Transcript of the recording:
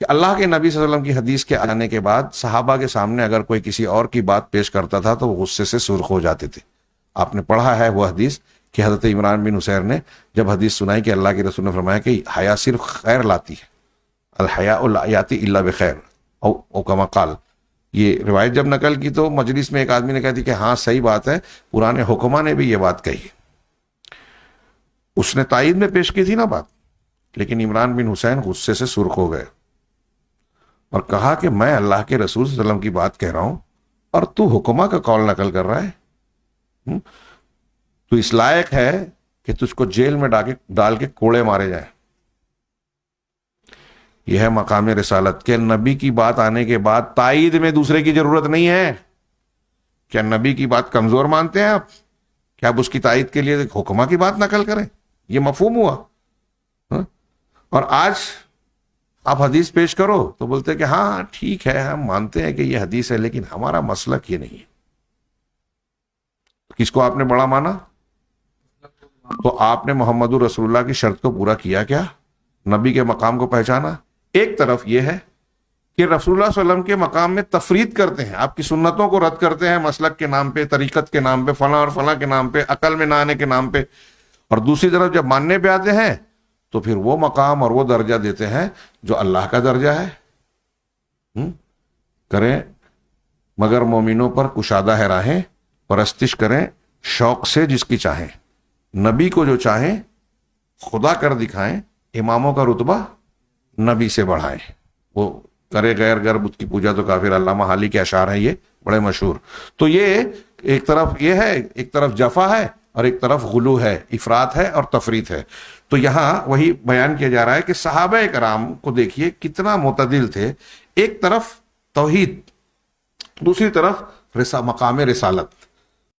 کہ اللہ کے نبی صلی اللہ علیہ وسلم کی حدیث کے آنے کے بعد صحابہ کے سامنے اگر کوئی کسی اور کی بات پیش کرتا تھا تو وہ غصے سے سرخ ہو جاتے تھے. آپ نے پڑھا ہے وہ حدیث کہ حضرت عمران بن حسین نے جب حدیث سنائی کہ اللہ کے رسول نے فرمایا کہ حیا صرف خیر لاتی ہے، الحیاء لا یاتی الا بخیر، او کما قال. یہ روایت جب نقل کی تو مجلس میں ایک آدمی نے کہا تھی کہ ہاں صحیح بات ہے، پرانے حکما نے بھی یہ بات کہی. اس نے تائید میں پیش کی تھی نا بات، لیکن عمران بن حسین غصے سے سرخ ہو گئے اور کہا کہ میں اللہ کے رسول صلی اللہ علیہ وسلم کی بات کہہ رہا ہوں اور تو حکما کا قول نقل کر رہا ہے. تو اس لائق ہے کہ تجھ کو جیل میں ڈال کے کوڑے مارے جائیں. یہ ہے مقام رسالت کہ نبی کی بات آنے کے بعد تائید میں دوسرے کی ضرورت نہیں ہے. کیا نبی کی بات کمزور مانتے ہیں آپ؟ کیا آپ اس کی تائید کے لیے حکما کی بات نقل کریں؟ یہ مفہوم ہوا. اور آج آپ حدیث پیش کرو تو بولتے کہ ہاں ٹھیک ہے ہم مانتے ہیں کہ یہ حدیث ہے لیکن ہمارا مسلک یہ نہیں ہے. کس کو آپ نے بڑا مانا؟ تو آپ نے محمد رسول اللہ کی شرط کو پورا کیا کیا؟ نبی کے مقام کو پہچانا؟ ایک طرف یہ ہے کہ رسول اللہ صلی اللہ علیہ وسلم کے مقام میں تفرید کرتے ہیں، آپ کی سنتوں کو رد کرتے ہیں مسلک کے نام پہ، طریقت کے نام پہ، فلاں اور فلاں کے نام پہ، عقل میں نہ آنے کے نام پہ. اور دوسری طرف جب ماننے پہ آتے ہیں تو پھر وہ مقام اور وہ درجہ دیتے ہیں جو اللہ کا درجہ ہے. کریں مگر مومنوں پر کشادہ ہے راہیں، پرستش کریں شوق سے جس کی چاہیں. نبی کو جو چاہیں خدا کر دکھائیں، اماموں کا رتبہ نبی سے بڑھائیں. وہ کرے غیر گر بت کی پوجا تو کافر، علامہ حالی کے اشعار ہیں یہ بڑے مشہور. تو یہ ایک طرف یہ ہے، ایک طرف جفا ہے اور ایک طرف غلو ہے، افراط ہے اور تفریط ہے. تو یہاں وہی بیان کیا جا رہا ہے کہ صحابہ کرام کو دیکھیے کتنا معتدل تھے. ایک طرف توحید، دوسری طرف مقام رسالت.